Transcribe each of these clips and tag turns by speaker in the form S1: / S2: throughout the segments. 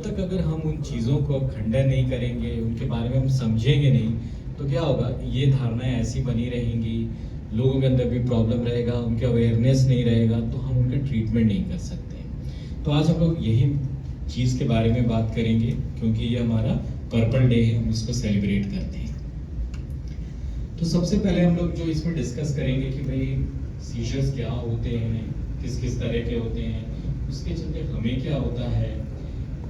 S1: तक अगर हम उन चीज़ों को खंडन नहीं करेंगे, उनके बारे में हम समझेंगे नहीं, तो क्या होगा, ये धारणाएं ऐसी बनी रहेंगी, लोगों के अंदर भी प्रॉब्लम रहेगा, उनके अवेयरनेस नहीं रहेगा, तो हम उनका ट्रीटमेंट नहीं कर सकते। तो आज हम लोग यही चीज़ के बारे में बात करेंगे, क्योंकि ये हमारा पर्पल डे है, हम इसको सेलिब्रेट करते हैं। तो सबसे पहले हम लोग जो इसमें डिस्कस करेंगे कि भाई सीजर्स क्या होते हैं, किस किस तरह के होते हैं, उसके चलते हमें क्या होता है,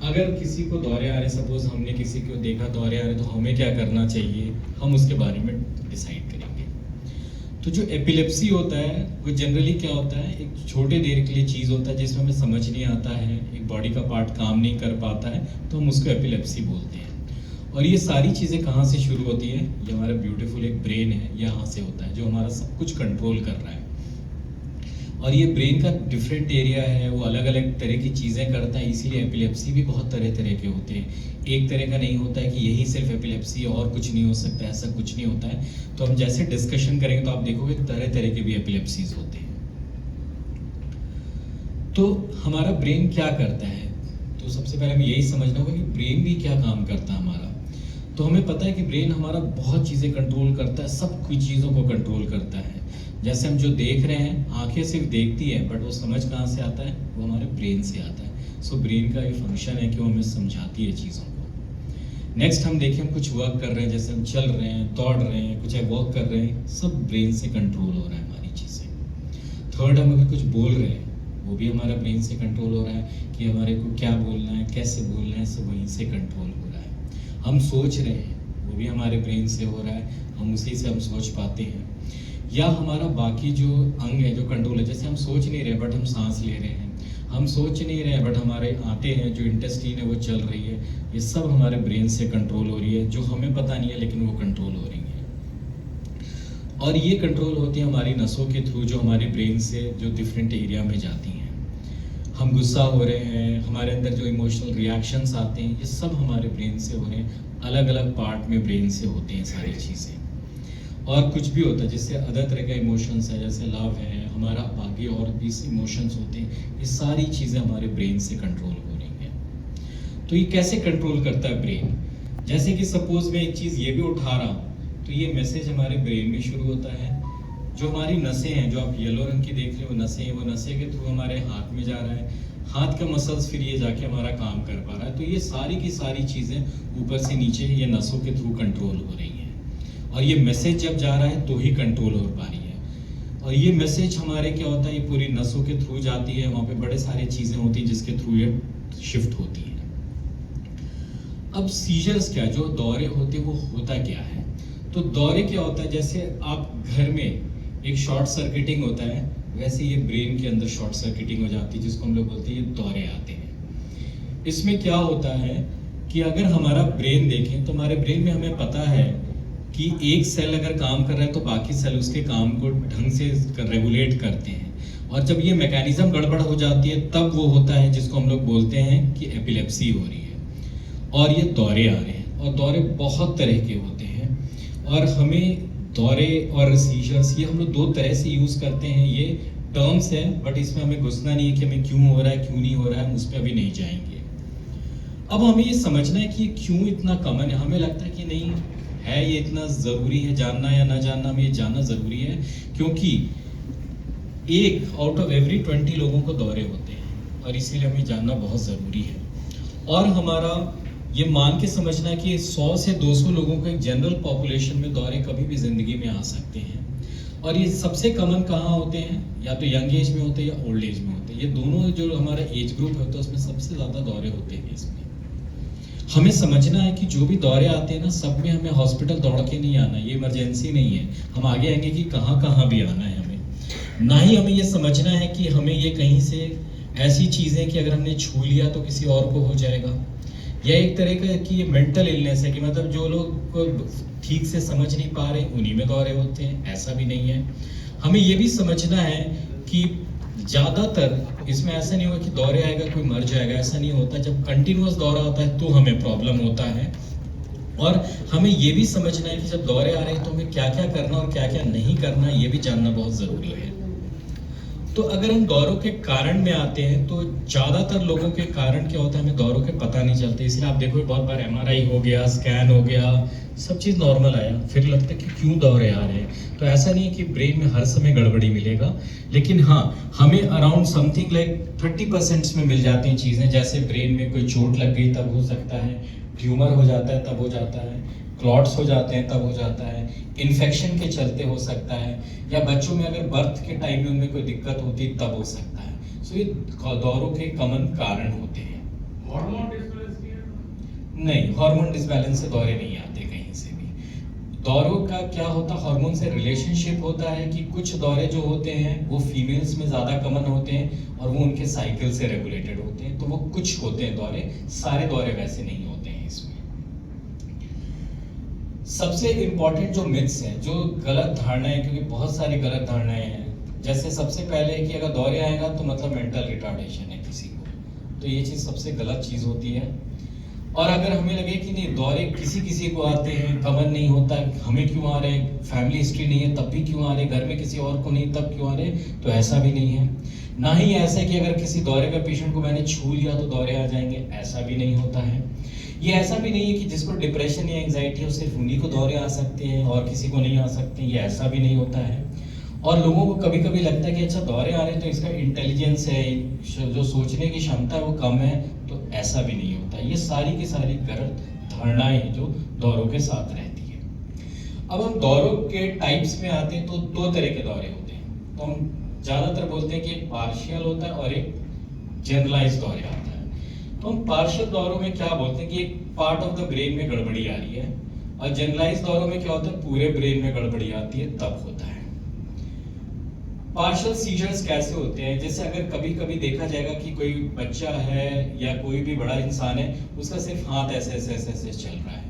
S1: अगर किसी को दौरे आ रहे, सपोज हमने किसी को देखा दौरे आ रहे, तो हमें क्या करना चाहिए, हम उसके बारे में डिसाइड करेंगे। तो जो एपिलेप्सी होता है वो जनरली क्या होता है, एक छोटे देर के लिए चीज़ होता है जिसमें हमें समझ नहीं आता है, एक बॉडी का पार्ट काम नहीं कर पाता है, तो हम उसको एपिलेप्सी बोलते हैं। और ये सारी चीज़ें कहाँ से शुरू होती है, ये हमारा ब्यूटीफुल एक ब्रेन है, यहाँ से होता है, जो हमारा सब कुछ कंट्रोल कर रहा है। और ये ब्रेन का डिफरेंट एरिया है, वो अलग अलग तरह की चीज़ें करता है, इसीलिए एपिलेप्सी भी बहुत तरह तरह के होते हैं। एक तरह का नहीं होता है कि यही सिर्फ एपिलेप्सी और कुछ नहीं हो सकता, ऐसा कुछ नहीं होता है। तो हम जैसे डिस्कशन करेंगे तो आप देखोगे तरह तरह के भी एपिलेप्सीज होते हैं। तो हमारा ब्रेन क्या करता है, तो सबसे पहले हमें यही समझना होगा कि ब्रेन भी क्या काम करता है हमारा। तो हमें पता है कि ब्रेन हमारा बहुत चीज़ें कंट्रोल करता है, सब कुछ चीज़ों को कंट्रोल करता है। जैसे हम जो देख रहे हैं, आंखें सिर्फ देखती है, बट वो समझ कहाँ से आता है, वो हमारे ब्रेन से आता है। सो ब्रेन का ये फंक्शन है कि वो हमें समझाती है चीज़ों को। नेक्स्ट हम देखें, हम कुछ वर्क कर रहे हैं, जैसे हम चल रहे हैं, दौड़ रहे हैं, कुछ वर्क कर रहे हैं, सब ब्रेन से कंट्रोल हो रहा है हमारी चीज़ें। थर्ड, हम अगर कुछ बोल रहे हैं, वो भी हमारा ब्रेन से कंट्रोल हो रहा है कि हमारे को क्या बोलना है, कैसे बोलना है, सब वहीं से कंट्रोल हो रहा है। हम सोच रहे हैं, वो भी हमारे ब्रेन से हो रहा है, हम उसी से हम सोच पाते हैं। या हमारा बाकी जो अंग है, जो कंट्रोल है, जैसे हम सोच नहीं रहे बट हम सांस ले रहे हैं, हम सोच नहीं रहे बट हमारे आंतें हैं, जो इंटेस्टाइन है वो चल रही है, ये सब हमारे ब्रेन से कंट्रोल हो रही है, जो हमें पता नहीं है लेकिन वो कंट्रोल हो रही है। और ये कंट्रोल होती है हमारी नसों के थ्रू, जो हमारे ब्रेन से जो डिफरेंट एरिया में जाती हैं। हम गुस्सा हो रहे हैं, हमारे अंदर जो इमोशनल रिएक्शंस आते हैं, ये सब हमारे ब्रेन से हो रहे हैं, अलग अलग पार्ट में ब्रेन से होते हैं सारी चीज़ें। और कुछ भी होता है जिससे अदर तरह का इमोशंस है, जैसे लव है, हमारा बाकी और भी इमोशंस होते हैं, ये सारी चीज़ें हमारे ब्रेन से कंट्रोल हो रही हैं। तो ये कैसे कंट्रोल करता है ब्रेन, जैसे कि सपोज मैं एक चीज़ ये भी उठा रहा हूँ, तो ये मैसेज हमारे ब्रेन में शुरू होता है। जो हमारी नसें हैं, जो आप येलो रंग की देख रहे हो नसें हैं, वो नसें के थ्रू हमारे हाथ में जा रहा है, हाथ का मसल्स फिर ये जाके हमारा काम कर पा रहा है। तो ये सारी की सारी चीज़ें ऊपर से नीचे ये नसों के थ्रू कंट्रोल हो रही हैं। और ये मैसेज जब जा रहा है तो ही कंट्रोल हो पा रही है। और ये मैसेज हमारे क्या होता है, ये पूरी नसों के थ्रू जाती है, वहाँ पे बड़े सारी चीज़ें होती हैं जिसके थ्रू ये शिफ्ट होती हैं। अब सीजर्स क्या, जो दौरे होते हैं वो होता क्या है, तो दौरे क्या होता है, जैसे आप घर में एक शॉर्ट सर्किटिंग होता है, वैसे ये ब्रेन के अंदर शॉर्ट सर्किटिंग हो जाती है, जिसको हम लोग बोलते हैं ये दौरे आते हैं। इसमें क्या होता है कि अगर हमारा ब्रेन देखें तो हमारे ब्रेन में हमें पता है कि एक सेल अगर काम कर रहा है तो बाकी सेल उसके काम को ढंग से रेगुलेट करते हैं। और जब ये मैकेनिज्म गड़बड़ हो जाती है तब वो होता है जिसको हम लोग बोलते हैं कि एपिलेप्सी हो रही है और ये दौरे आ रहे हैं। और दौरे बहुत तरह के होते हैं, और हमें दौरे और सीजर्स ये हम लोग दो तरह से यूज़ करते हैं। ये टर्म्स हैं, बट इसमें हमें घुसना नहीं है कि हमें क्यों हो रहा है, क्यों नहीं हो रहा है, हम उस पर अभी नहीं जाएंगे। अब हमें ये समझना है कि ये क्यों इतना कॉमन है। हमें लगता है कि नहीं है, ये इतना ज़रूरी है जानना या ना जानना, हमें ये जानना ज़रूरी है, क्योंकि 1 आउट ऑफ एवरी 20 लोगों को दौरे होते हैं, और इसीलिए हमें जानना बहुत ज़रूरी है। और हमारा ये मान के समझना है कि 100 से 200 लोगों को एक जनरल पॉपुलेशन में दौरे कभी भी ज़िंदगी में आ सकते हैं। और ये सबसे कॉमन कहाँ होते हैं, या तो यंग एज में होते हैं या ओल्ड एज में होते हैं। ये दोनों जो हमारा एज ग्रुप होता है उसमें सबसे ज़्यादा दौरे होते हैं। इसमें हमें समझना है कि जो भी दौरे आते हैं ना, सब में हमें हॉस्पिटल दौड़ के नहीं आना, ये इमरजेंसी नहीं है। हम आगे आएंगे कि कहाँ कहाँ भी आना है हमें। ना ही हमें ये समझना है कि हमें ये कहीं से ऐसी चीज़ें कि अगर हमने छू लिया तो किसी और को हो जाएगा, या एक तरह का कि ये मेंटल इलनेस है कि मतलब जो लोग को ठीक से समझ नहीं पा रहे उन्हीं में दौरे होते हैं, ऐसा भी नहीं है। हमें ये भी समझना है कि ज़्यादातर इसमें ऐसा नहीं होगा कि दौरे आएगा कोई मर जाएगा, ऐसा नहीं होता। जब कंटिन्यूअस दौरा होता है तो हमें प्रॉब्लम होता है। और हमें ये भी समझना है कि जब दौरे आ रहे हैं तो हमें क्या क्या करना और क्या क्या नहीं करना, ये भी जानना बहुत ज़रूरी है। तो अगर हम दौरों के कारण में आते हैं तो ज़्यादातर लोगों के कारण क्या होता है हमें दौरों के पता नहीं चलते, इसलिए आप देखो बहुत बार एमआरआई हो गया, स्कैन हो गया, सब चीज़ नॉर्मल आया, फिर लगता है कि क्यों दौरे आ रहे हैं। तो ऐसा नहीं है कि ब्रेन में हर समय गड़बड़ी मिलेगा, लेकिन हाँ हमें अराउंड समथिंग लाइक 30% में मिल जाती हैं चीज़ें, जैसे ब्रेन में कोई चोट लग गई तब हो सकता है, ट्यूमर हो जाता है तब हो जाता है, क्लॉट्स हो जाते हैं तब हो जाता है, इन्फेक्शन के चलते हो सकता है, या बच्चों में अगर बर्थ के टाइम में उनमें कोई दिक्कत होती है तब हो सकता है। सो ये दौरों के कॉमन कारण होते हैं।
S2: हार्मोन डिसबैलेंस
S1: नहीं, हार्मोन डिसबैलेंस से दौरे नहीं आते कहीं से भी। दौरों का क्या होता है, हार्मोन से रिलेशनशिप होता है कि कुछ दौरे जो होते हैं वो फीमेल्स में ज़्यादा कॉमन होते हैं और वो उनके साइकिल से रेगुलेटेड होते हैं, तो वो कुछ होते हैं दौरे, सारे दौरे वैसे नहीं होते हैं इसमें। सबसे इम्पोर्टेंट जो मिथ्स हैं, जो गलत धारणाएं, क्योंकि बहुत सारी गलत धारणाएं हैं, जैसे सबसे पहले कि अगर दौरे आएगा तो मतलब मेंटल रिटार्डेशन है किसी को, तो ये चीज़ सबसे गलत चीज़ होती है। और अगर हमें लगे कि नहीं दौरे किसी किसी को आते हैं, कमन नहीं होता, हमें क्यों आ रहे हैं, फैमिली हिस्ट्री नहीं है तब भी क्यों आ रहे, घर में किसी और को नहीं तब क्यों आ रहे, तो ऐसा भी नहीं है। ना ही ऐसा कि अगर किसी दौरे का पेशेंट को मैंने छू लिया तो दौरे आ जाएंगे, ऐसा भी नहीं होता है। ये ऐसा भी नहीं है कि जिसको डिप्रेशन या एंजाइटी हो सिर्फ उन्हीं को दौरे आ सकते हैं और किसी को नहीं आ सकते, ये ऐसा भी नहीं होता है। और लोगों को कभी कभी लगता है कि अच्छा दौरे आ रहे हैं तो इसका इंटेलिजेंस है, जो सोचने की क्षमता है वो कम है, तो ऐसा भी नहीं होता। ये सारी की सारी गलत धारणाएं हैं जो दौरों के साथ रहती है। अब हम दौरों के टाइप्स में आते हैं तो दो तरह के दौरे होते हैं, तो हम ज़्यादातर बोलते हैं कि एक पार्शियल होता है और एक जनरलाइज दौरे आता है। तो हम पार्शियल दौरों में क्या बोलते हैं कि एक पार्ट ऑफ द ब्रेन में गड़बड़ी आ रही है, और जनरलाइज दौरों में क्या होता है पूरे ब्रेन में गड़बड़ी आती है तब होता है। पार्शियल सीजर्स कैसे होते हैं, जैसे अगर कभी कभी देखा जाएगा कि कोई बच्चा है या कोई भी बड़ा इंसान है, उसका सिर्फ हाथ ऐसे ऐसे ऐसे ऐसे चल रहा है,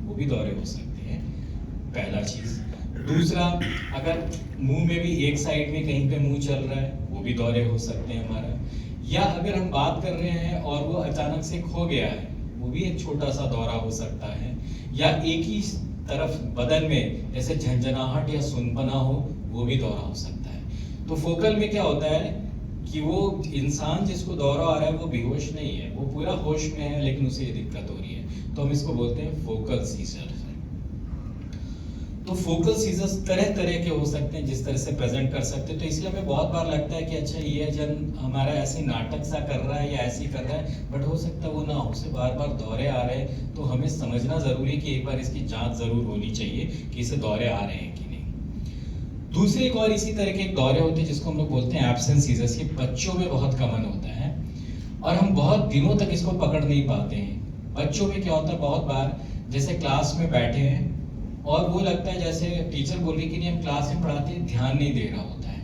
S1: वो भी दौरे हो सकते हैं, पहला चीज। दूसरा, अगर मुंह में भी एक साइड में कहीं पे मुंह चल रहा है, वो भी दौरे हो सकते हैं हमारा। या अगर हम बात कर रहे हैं और वो अचानक से खो गया है, वो भी एक छोटा सा दौरा हो सकता है। या एक ही तरफ बदन में जैसे झंझनाहट या सुनपना हो, वो भी दौरा हो सकता है। तो फोकल में क्या होता है कि वो इंसान जिसको दौरा आ रहा है वो बेहोश नहीं है, वो पूरा होश में है, लेकिन उसे ये दिक्कत हो रही है, तो हम इसको बोलते हैं फोकल सीजर। तो फोकल सीजर्स तरह तरह के हो सकते हैं, जिस तरह से प्रेजेंट कर सकते हैं। तो इसलिए हमें बहुत बार लगता है कि अच्छा ये जन हमारा ऐसे नाटक सा कर रहा है या ऐसे ही कर रहा है, बट हो सकता है वो ना हो, उसे बार बार दौरे आ रहे हैं। तो हमें समझना जरूरी है कि एक बार इसकी जांच जरूर होनी चाहिए कि इसे दौरे आ रहे हैं कि नहीं। दूसरे एक और इसी तरह के दौरे होते हैं जिसको हम लोग बोलते हैं एब्सेंट सीजर्स। ये बच्चों में बहुत कॉमन होता है और हम बहुत दिनों तक इसको पकड़ नहीं पाते हैं। बच्चों में क्या होता है, बहुत बार जैसे क्लास में बैठे हैं और वो लगता है जैसे टीचर बोल रही कि नहीं हम क्लास में पढ़ाते हैं, ध्यान नहीं दे रहा होता है,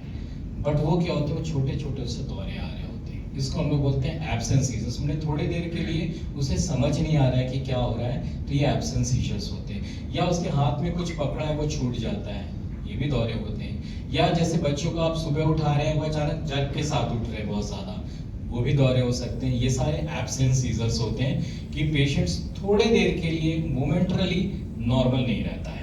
S1: बट वो क्या होता है वो छोटे छोटे उससे दौरे आ रहे होते हैं। इसको हम लोग बोलते हैं एब्सेंट सीजर्स। हमने थोड़ी देर के लिए उसे समझ नहीं आ रहा है कि क्या हो रहा है, तो ये एब्सेंट सीजर्स होते हैं। या उसके हाथ में कुछ पकड़ा है वो छूट जाता है, ये भी दौरे होते हैं। या जैसे बच्चों को आप सुबह उठा रहे हैं, वो अचानक जग के साथ उठ रहे हैं बहुत ज्यादा, वो भी दौरे हो सकते हैं। ये सारे एब्सेंट सीजर्स होते हैं कि पेशेंट्स थोड़े देर के लिए मोमेंटरली नॉर्मल नहीं रहता है।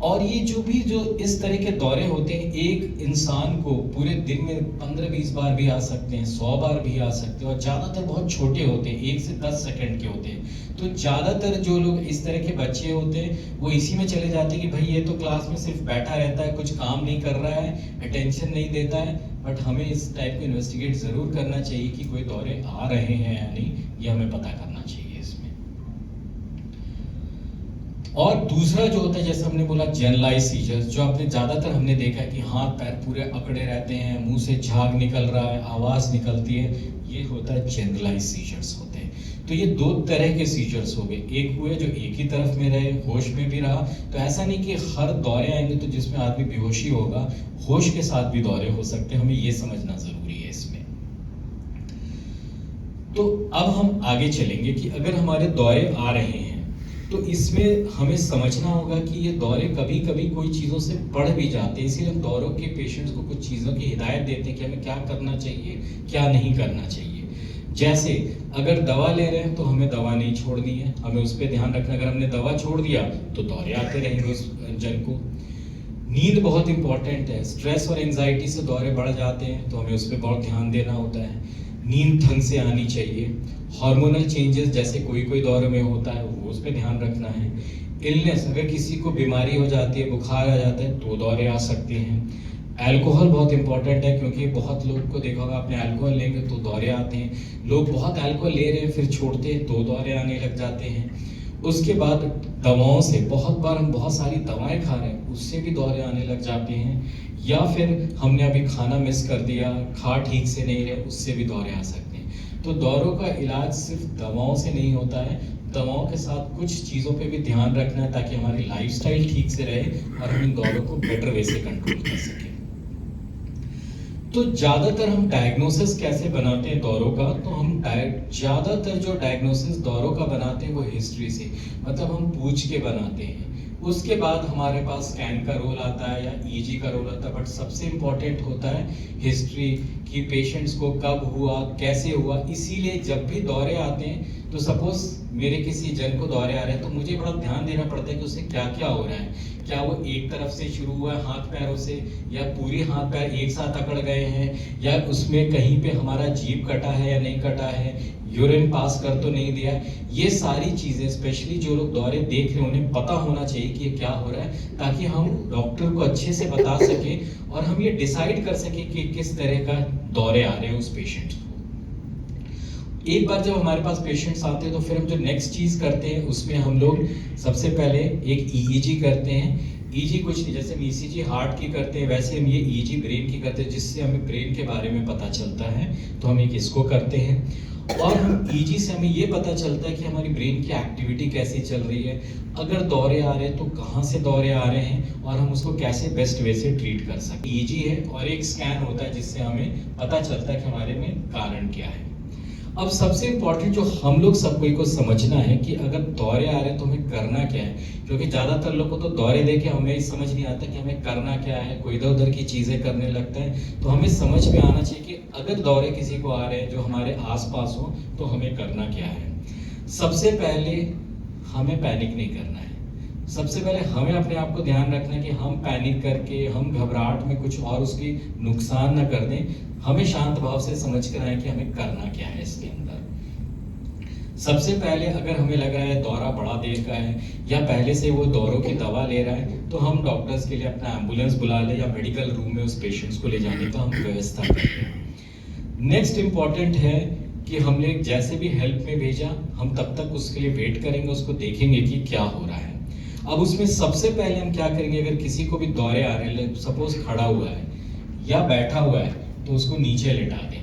S1: और ये जो इस तरह के दौरे होते हैं, एक इंसान को पूरे दिन में 15-20 बार भी आ सकते हैं, 100 बार भी आ सकते हैं, और ज़्यादातर बहुत छोटे होते हैं, 1 से 10 सेकंड के होते हैं। तो ज़्यादातर जो लोग इस तरह के बच्चे होते हैं वो इसी में चले जाते हैं कि भाई ये तो क्लास में सिर्फ बैठा रहता है, कुछ काम नहीं कर रहा है, अटेंशन नहीं देता है। बट हमें इस टाइप को इन्वेस्टिगेट ज़रूर करना चाहिए कि कोई दौरे आ रहे हैं या नहीं, ये हमें पता करना चाहिए इसमें। और दूसरा जो होता है, जैसे हमने बोला जनरलाइज सीजर्स, जो आपने ज़्यादातर हमने देखा है कि हाथ पैर पूरे अकड़े रहते हैं, मुंह से झाग निकल रहा है, आवाज़ निकलती है, ये होता है जनरलाइज सीजर्स होते हैं। तो ये दो तरह के सीजर्स हो गए, एक हुए जो एक ही तरफ में रहे, होश में भी रहा। तो ऐसा नहीं कि हर दौरे आएंगे तो जिसमें आदमी बेहोशी होगा, होश के साथ भी दौरे हो सकते हैं, हमें ये समझना ज़रूरी है इसमें। तो अब हम आगे चलेंगे कि अगर हमारे दौरे आ रहे हैं तो इसमें हमें समझना होगा कि ये दौरे कभी कभी कोई चीज़ों से बढ़ भी जाते हैं। इसीलिए हम दौरों के पेशेंट्स को कुछ चीज़ों की हिदायत देते हैं कि हमें क्या करना चाहिए, क्या नहीं करना चाहिए। जैसे अगर दवा ले रहे हैं तो हमें दवा नहीं छोड़नी है, हमें उस पर ध्यान रखना। अगर हमने दवा छोड़ दिया तो दौरे आते रहेंगे उस जन को। नींद बहुत इंपॉर्टेंट है। स्ट्रेस और एंजाइटी से दौरे बढ़ जाते हैं, तो हमें उस पर बहुत ध्यान देना होता है। नींद ढंग से आनी चाहिए। हार्मोनल चेंजेस जैसे कोई कोई दौरे में होता है, वो उस पर ध्यान रखना है। इलनेस, अगर किसी को बीमारी हो जाती है, बुखार आ जाता है, तो दौरे आ सकते हैं। अल्कोहल बहुत इंपॉर्टेंट है, क्योंकि बहुत लोग को देखा होगा आपने, अल्कोहल लेंगे तो दौरे आते हैं। लोग बहुत अल्कोहल ले रहे हैं फिर छोड़ते हैं तो दौरे आने लग जाते हैं। उसके बाद दवाओं से, बहुत बार हम बहुत सारी दवाएं खा रहे हैं, उससे भी दौरे आने लग जाते हैं। या फिर हमने अभी खाना मिस कर दिया, खा ठीक से नहीं रहे, उससे भी दौरे आ सकते हैं। तो दौरों का इलाज सिर्फ दवाओं से नहीं होता है, दवाओं के साथ कुछ चीज़ों पे भी ध्यान रखना है, ताकि हमारी लाइफस्टाइल ठीक से रहे और हम इन दौरों को बेटर वे से कंट्रोल कर सकें। तो ज़्यादातर हम डायग्नोसिस कैसे बनाते हैं दौरों का, तो हम ज़्यादातर जो डायग्नोसिस दौरों का बनाते हैं वो हिस्ट्री से, मतलब हम पूछ के बनाते हैं। उसके बाद हमारे पास स्कैन का रोल आता है या ईजी का रोल आता है, बट सबसे इम्पोर्टेंट होता है हिस्ट्री, कि पेशेंट्स को कब हुआ, कैसे हुआ। इसीलिए जब भी दौरे आते हैं, तो सपोज मेरे किसी जन को दौरे आ रहे हैं, तो मुझे बड़ा ध्यान देना पड़ता है कि उसे क्या क्या हो रहा है। क्या वो एक तरफ से शुरू हुआ है हाथ पैरों से, या पूरे हाथ पैर एक साथ अकड़ गए हैं, या उसमें कहीं पे हमारा जीभ कटा है या नहीं कटा है, यूरिन पास कर तो नहीं दिया। ये सारी चीज़ें स्पेशली जो लोग दौरे देख रहे हैं उन्हें पता होना चाहिए कि ये क्या हो रहा है, ताकि हम डॉक्टर को अच्छे से बता सकें और हम ये डिसाइड कर सकें कि किस तरह का दौरे आ रहे हैं उस पेशेंट को। एक बार जब हमारे पास पेशेंट्स आते हैं, तो फिर हम जो नेक्स्ट चीज़ करते हैं उसमें हम लोग सबसे पहले एक ईईजी करते हैं। ईजी कुछ नहीं, जैसे हम ईसीजी हार्ट की करते हैं, वैसे हम ये ईजी ब्रेन की करते हैं, जिससे हमें ब्रेन के बारे में पता चलता है। तो हम एक इसको करते हैं, और हम ईजी से हमें ये पता चलता है कि हमारी ब्रेन की एक्टिविटी कैसी चल रही है, अगर दौरे आ रहे हैं तो कहाँ से दौरे आ रहे हैं, और हम उसको कैसे बेस्ट वे से ट्रीट कर सकते। ईजी है, और एक स्कैन होता है जिससे हमें पता चलता है कि हमारे में कारण क्या है। अब सबसे इम्पोर्टेंट जो हम लोग सब कोई को समझना है कि अगर दौरे आ रहे हैं तो हमें करना क्या है, क्योंकि ज़्यादातर लोग को तो दौरे देके हमें समझ नहीं आता कि हमें करना क्या है, कोई इधर उधर की चीज़ें करने लगता है। तो हमें समझ में आना चाहिए कि अगर दौरे किसी को आ रहे हैं जो हमारे आसपास हो, तो हमें करना क्या है। सबसे पहले हमें पैनिक नहीं करना है। सबसे पहले हमें अपने आप को ध्यान रखना है कि हम पैनिक करके, हम घबराहट में कुछ और उसकी नुकसान न कर दें। हमें शांत भाव से समझ कर आए कि हमें करना क्या है इसके अंदर। सबसे पहले अगर हमें लग रहा है दौरा बड़ा देर का है, या पहले से वो दौरों की दवा ले रहा है, तो हम डॉक्टर्स के लिए अपना एम्बुलेंस बुला ले, या मेडिकल रूम में उस पेशेंट्स को ले जाने का हम व्यवस्था करें। नेक्स्ट इम्पॉर्टेंट है कि हमने जैसे भी हेल्प में भेजा, हम तब तक उसके लिए वेट करेंगे, उसको देखेंगे कि क्या हो रहा है। अब उसमें सबसे पहले हम क्या करेंगे, अगर किसी को भी दौरे आ रहे हैं, सपोज खड़ा हुआ है या बैठा हुआ है, तो उसको नीचे लेटा दें,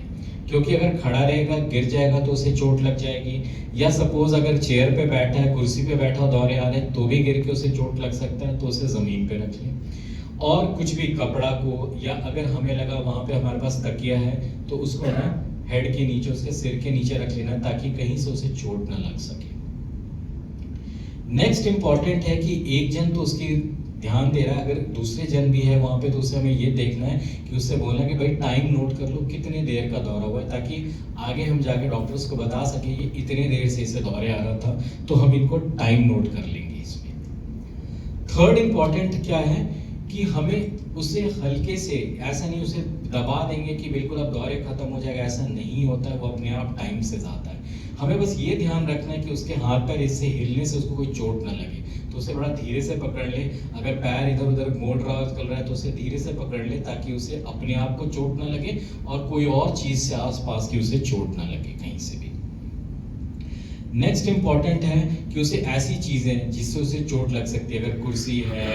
S1: क्योंकि अगर खड़ा रहेगा गिर जाएगा तो उसे चोट लग जाएगी। या सपोज अगर चेयर पे बैठा है, कुर्सी पे बैठा दौरे आ रहे हैं, तो भी गिर के उसे चोट लग सकता है, तो उसे ज़मीन पे रख लें। और कुछ भी कपड़ा को, या अगर हमें लगा वहाँ पे हमारे पास तकिया है, तो उसको हमें हेड के नीचे, उसके सिर के नीचे रख लेना, ताकि कहीं से उसे चोट ना लग सके। नेक्स्ट इंपॉर्टेंट है कि एक जन तो उसकी ध्यान दे रहा है, अगर दूसरे जन भी है वहाँ पे, तो उसे हमें ये देखना है कि उससे बोलना है कि भाई टाइम नोट कर लो, कितने देर का दौरा हुआ है, ताकि आगे हम जाके डॉक्टर्स को बता सकें ये इतने देर से इसे दौरे आ रहा था, तो हम इनको टाइम नोट कर लेंगे इसमें। थर्ड इंपॉर्टेंट क्या है कि हमें उसे हल्के से, ऐसा नहीं उसे दबा देंगे कि बिल्कुल अब दौरे खत्म हो जाएगा, ऐसा नहीं होता है, वो अपने आप टाइम से जाता है। हमें बस ये ध्यान रखना है कि उसके हाथ पैर इससे हिलने से उसको कोई चोट ना लगे, तो उसे बड़ा धीरे से पकड़ ले। अगर पैर इधर उधर मोड़ रहा है, चल रहा है, तो उसे धीरे से पकड़ ले, ताकि उसे अपने आप को चोट ना लगे और कोई और चीज से आसपास की उसे चोट ना लगे कहीं से भी। नेक्स्ट इंपॉर्टेंट है कि उसे ऐसी चीजें जिससे उसे चोट लग सकती है, अगर कुर्सी है,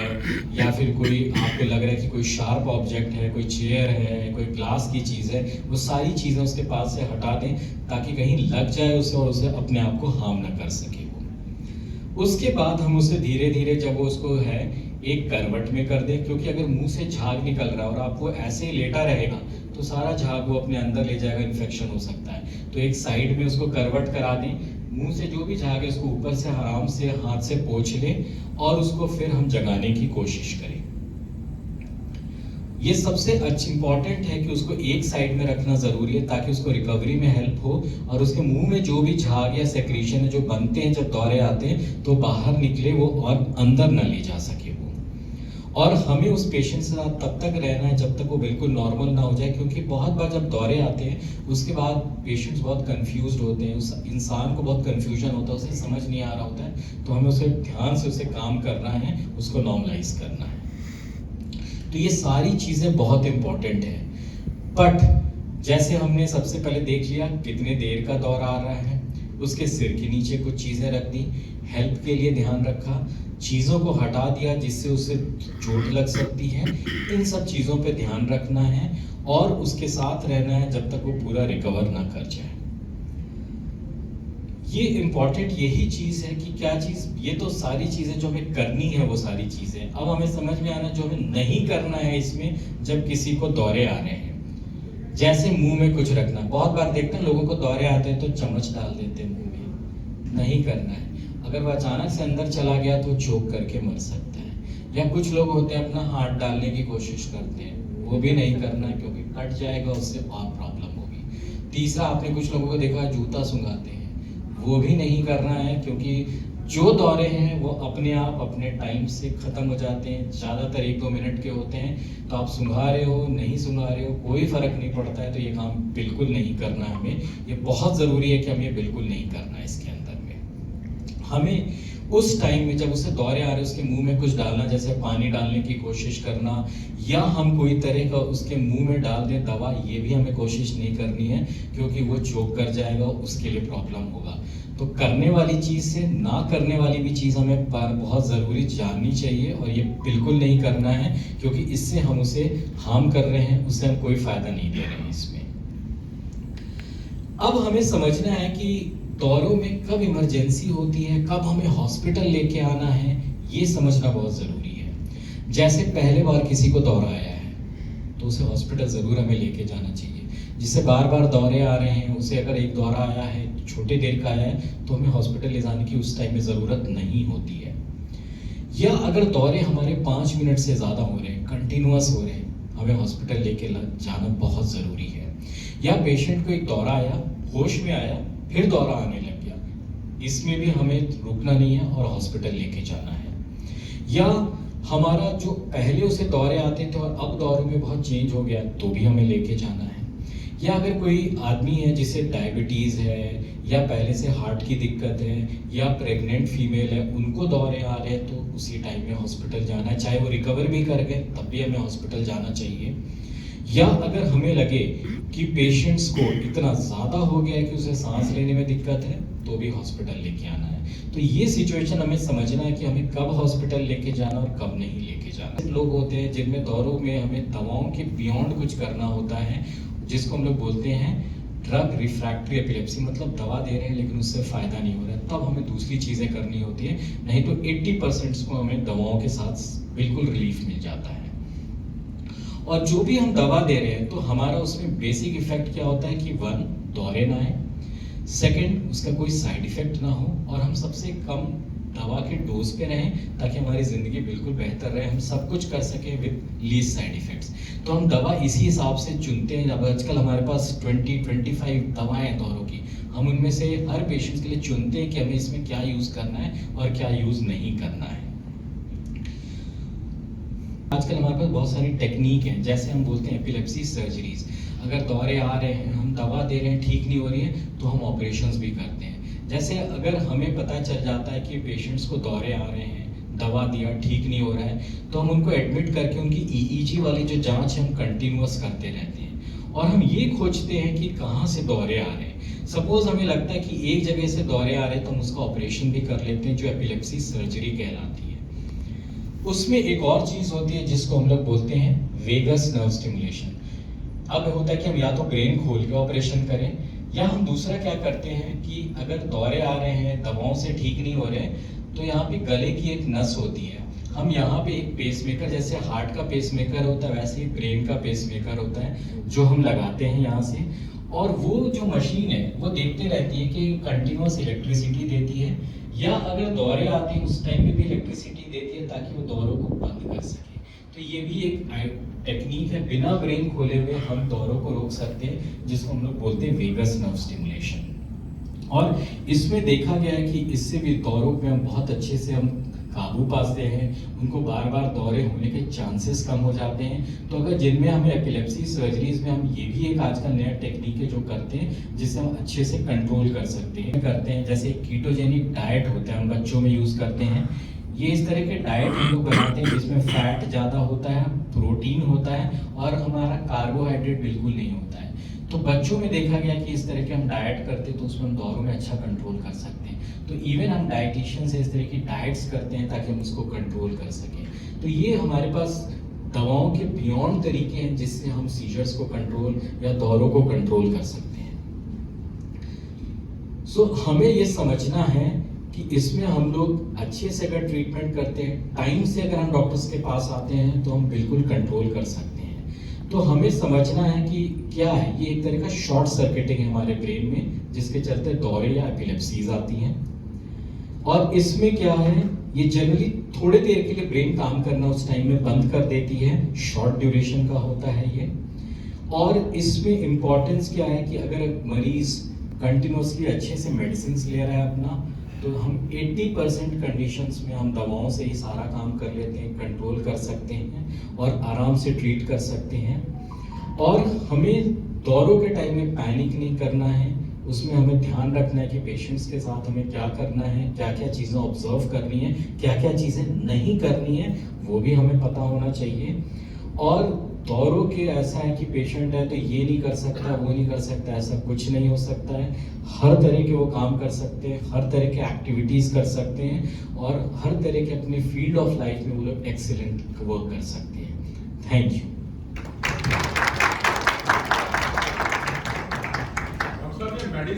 S1: या फिर कोई आपको लग रहा है कि कोई शार्प ऑब्जेक्ट है, कोई चेयर है, कोई ग्लास की चीज है, वो सारी चीजें उसके पास से हटा दें, ताकि कहीं लग जाए उसे और उसे अपने आप को हार्म ना कर सके वो। उसके बाद हम उसे धीरे धीरे, जब वो उसको है, एक करवट में कर दें, क्योंकि अगर मुंह से झाग निकल रहा है और आपको ऐसे ही लेटा रहेगा, तो सारा झाग वो अपने अंदर ले जाएगा, इन्फेक्शन हो सकता है। तो एक साइड में उसको करवट करा दें, मुंह से जो भी झाग है उसको ऊपर से आराम से हाथ से पोंछ लें, और उसको फिर हम जगाने की कोशिश करें। ये सबसे इंपॉर्टेंट है कि उसको एक साइड में रखना जरूरी है, ताकि उसको रिकवरी में हेल्प हो, और उसके मुंह में जो भी झाग या सेक्रीशन है जो बनते हैं जब दौरे आते हैं, तो बाहर निकले वो और अंदर न ले जा सके वो। और हमें उस पेशेंट के साथ तब तक रहना है जब तक वो बिल्कुल नॉर्मल ना हो जाए, क्योंकि बहुत बार जब दौरे आते हैं उसके बाद पेशेंट्स बहुत कंफ्यूज्ड होते हैं, उस इंसान को बहुत कंफ्यूजन होता है, उसे समझ नहीं आ रहा होता है, तो हमें उसे ध्यान से उसे काम करना है, उसको नॉर्मलाइज करना है। तो ये सारी चीज़ें बहुत इम्पोर्टेंट है। बट जैसे हमने सबसे पहले देख लिया कितने देर का दौरा आ रहा है, उसके सिर के नीचे कुछ चीज़ें रख दी, हेल्प के लिए ध्यान रखा, चीज़ों को हटा दिया जिससे उसे चोट लग सकती है, इन सब चीज़ों पे ध्यान रखना है और उसके साथ रहना है जब तक वो पूरा रिकवर ना कर जाए। ये इम्पॉर्टेंट यही चीज़ है कि क्या चीज़, ये तो सारी चीज़ें जो हमें करनी है वो सारी चीज़ें, अब हमें समझ में आना जो हमें नहीं करना है इसमें जब किसी को दौरे आ रहे हैं। जैसे मुंह में कुछ रखना, बहुत बार देखते हैं लोगों को दौरे आते हैं तो चम्मच डाल देते हैं मुंह में, नहीं करना है। अगर वो अचानक से अंदर चला गया तो चोक करके मर सकता है। या कुछ लोग होते हैं अपना हाथ डालने की कोशिश करते हैं, वो भी नहीं करना है क्योंकि कट जाएगा, उससे और प्रॉब्लम होगी। तीसरा, आपने कुछ लोगों को देखा जूता सुंघाते हैं, वो भी नहीं करना है क्योंकि जो दौरे हैं वो अपने आप अपने टाइम से ख़त्म हो जाते हैं, ज़्यादातर 1-2 मिनट के होते हैं। तो आप सुंघा रहे हो नहीं सुंघा रहे हो कोई फ़र्क नहीं पड़ता है, तो ये काम बिल्कुल नहीं करना है हमें। ये बहुत ज़रूरी है कि हमें ये बिल्कुल नहीं करना है। इसके अंदर में हमें उस टाइम में जब उसे दौरे आ रहे हैं उसके मुंह में कुछ डालना, जैसे पानी डालने की कोशिश करना, या हम कोई तरह का उसके मुंह में डाल दें दवा, ये भी हमें कोशिश नहीं करनी है क्योंकि वो चोक कर जाएगा, उसके लिए प्रॉब्लम होगा। तो करने वाली चीज़ से ना करने वाली भी चीज़ हमें बहुत ज़रूरी जाननी चाहिए, और ये बिल्कुल नहीं करना है क्योंकि इससे हम उसे हार्म कर रहे हैं, उससे हम कोई फ़ायदा नहीं दे रहे हैं इसमें। अब हमें समझना है कि दौरों में कब इमरजेंसी होती है, कब हमें हॉस्पिटल लेके आना है, ये समझना बहुत ज़रूरी है। जैसे पहले बार किसी को दौरा आया है तो उसे हॉस्पिटल ज़रूर हमें लेके जाना चाहिए। जिससे बार बार दौरे आ रहे हैं, उसे अगर एक दौरा आया है छोटे देर का आया है तो हमें हॉस्पिटल ले जाने की उस टाइम में ज़रूरत नहीं होती है। या अगर दौरे हमारे 5 मिनट से ज़्यादा हो रहे हैं, कंटिन्यूअस हो रहे हैं, हमें हॉस्पिटल लेके जाना बहुत ज़रूरी है। या पेशेंट को एक दौरा आया, होश में आया, फिर दौरा आने लग गया, इसमें भी हमें रुकना नहीं है और हॉस्पिटल लेके जाना है। या हमारा जो पहले उसे दौरे आते थे और अब दौरे में बहुत चेंज हो गया तो भी हमें लेके जाना है। या अगर कोई आदमी है जिसे डायबिटीज़ है, या पहले से हार्ट की दिक्कत है, या प्रेग्नेंट फीमेल है, उनको दौरे आ रहे हैं तो उसी टाइम में हॉस्पिटल जाना है। चाहे वो रिकवर भी कर गए तब भी हमें हॉस्पिटल जाना चाहिए। या अगर हमें लगे कि पेशेंट्स को इतना ज़्यादा हो गया है कि उसे सांस लेने में दिक्कत है तो भी हॉस्पिटल लेके आना है। तो ये सिचुएशन हमें समझना है कि हमें कब हॉस्पिटल लेके जाना और कब नहीं लेके जाना। लोग होते हैं जिनमें दौरों में हमें दवाओं के बियॉन्ड कुछ करना होता है, जिसको हम लोग बोलते हैं ड्रग रिफ्रैक्टरी एपिलेप्सी, मतलब दवा दे रहे हैं लेकिन उससे फ़ायदा नहीं हो रहा है, तब हमें दूसरी चीज़ें करनी होती है। नहीं तो 80% को हमें दवाओं के साथ बिल्कुल रिलीफ मिल जाता है। और जो भी हम दवा दे रहे हैं तो हमारा उसमें बेसिक इफेक्ट क्या होता है कि 1, दौरे ना आए, 2, उसका कोई साइड इफेक्ट ना हो, और हम सबसे कम दवा के डोज पे रहें ताकि हमारी ज़िंदगी बिल्कुल बेहतर रहे, हम सब कुछ कर सकें विद लीस्ट साइड इफ़ेक्ट्स। तो हम दवा इसी हिसाब से चुनते हैं। अब आजकल हमारे पास 20-25 दवाएं हैं दौरों की, हम उनमें से हर पेशेंट्स के लिए चुनते हैं कि हमें इसमें क्या यूज़ करना है और क्या यूज़ नहीं करना है। आजकल हमारे पास बहुत सारी टेक्निक हैं, जैसे हम बोलते हैं एपिलेप्सी सर्जरीज। अगर दौरे आ रहे हैं, हम दवा दे रहे हैं, ठीक नहीं हो रही है, तो हम ऑपरेशंस भी करते हैं। जैसे अगर हमें पता चल जाता है कि पेशेंट्स को दौरे आ रहे हैं, दवा दिया, ठीक नहीं हो रहा है, तो हम उनको एडमिट करके उनकी EEG वाली जो जांच है हम कंटिन्यूअस करते रहते हैं। और हम ये खोजते हैं कि कहाँ से दौरे आ रहे हैं। सपोज हमें लगता है कि एक जगह से दौरे आ रहे हैं तो हम उसका ऑपरेशन भी कर लेते हैं, जो एपिलेप्सी सर्जरी कहलाती है। उसमें एक और चीज़ होती है जिसको हम लोग बोलते हैं वेगस नर्व स्टिमुलेशन। अब होता है कि हम या तो ब्रेन खोल के ऑपरेशन करें, या हम दूसरा क्या करते हैं कि अगर दौरे आ रहे हैं, दवाओं से ठीक नहीं हो रहे, तो यहाँ पे गले की एक नस होती है, हम यहाँ पे एक पेसमेकर, जैसे हार्ट का पेसमेकर होता है वैसे ही ब्रेन का पेसमेकर होता है, जो हम लगाते हैं यहाँ से। और वो जो मशीन है वो देखते रहती है कि कंटिन्यूअस इलेक्ट्रिसिटी देती है, या अगर दौरे आते हैं उस टाइम पे भी इलेक्ट्रिसिटी देती है ताकि वो दौरों को बंद कर सके। तो ये भी एक टेक्निक है, बिना ब्रेन खोले हुए हम दौरों को रोक सकते हैं, जिसको हम लोग बोलते हैं वेगस नर्व स्टिमुलेशन। और इसमें देखा गया है कि इससे भी दौरों में हम बहुत अच्छे से हम काबू पाते हैं, उनको बार बार दौरे होने के चांसेस कम हो जाते हैं। तो अगर जिनमें हमें एपिलेप्सी सर्जरीज में हम ये भी एक आज का नया टेक्निक है जो करते हैं जिससे हम अच्छे से कंट्रोल कर सकते हैं जैसे कीटोजेनिक डाइट होता है, हम बच्चों में यूज़ करते हैं। ये इस तरह के डाइट हम लोग बनाते हैं जिसमें फैट ज़्यादा होता है, प्रोटीन होता है और हमारा कार्बोहाइड्रेट बिल्कुल नहीं होता है। तो बच्चों में देखा गया कि इस तरह के हम डाइट करते हैं तो उसमें हम दौरों में अच्छा कंट्रोल कर सकते हैं। तो इवन हम डाइटिशियन से इस तरह की डाइट्स करते हैं ताकि हम उसको कंट्रोल कर सकें। तो ये हमारे पास दवाओं के बियॉन्ड तरीके हैं जिससे हम सीजर्स को कंट्रोल या दौरों को कंट्रोल कर सकते हैं। सो हमें ये समझना है कि इसमें हम लोग अच्छे से अगर ट्रीटमेंट करते हैं, टाइम से अगर हम डॉक्टर्स के पास आते हैं तो हम बिल्कुल कंट्रोल कर सकते हैं। तो हमें समझना है कि क्या है, ये एक तरह का शॉर्ट सर्किटिंग है हमारे ब्रेन में जिसके चलते दौरे या एपिलेप्सीज आती हैं। और इसमें क्या है, ये जनरली थोड़े देर के लिए ब्रेन काम करना उस टाइम में बंद कर देती है, शॉर्ट ड्यूरेशन का होता है ये। और इसमें इम्पोर्टेंस क्या है कि अगर मरीज कंटिन्यूसली अच्छे से मेडिसिन ले रहा है अपना, तो हम 80% कंडीशंस में हम दवाओं से ही सारा काम कर लेते हैं, कंट्रोल कर सकते हैं और आराम से ट्रीट कर सकते हैं। और हमें दौरों के टाइम में पैनिक नहीं करना है, उसमें हमें ध्यान रखना है कि पेशेंट्स के साथ हमें क्या करना है, क्या क्या चीज़ें ऑब्जर्व करनी है, क्या क्या चीज़ें नहीं करनी है, वो भी हमें पता होना चाहिए। और दौरों के ऐसा है कि पेशेंट है तो ये नहीं कर सकता, वो नहीं कर सकता, ऐसा कुछ नहीं हो सकता है। हर तरह के वो काम कर सकते हैं, हर तरह के एक्टिविटीज़ कर सकते हैं और हर तरह के अपने फील्ड ऑफ लाइफ में वो लोग एक्सीलेंट वर्क कर सकते हैं। Thank you.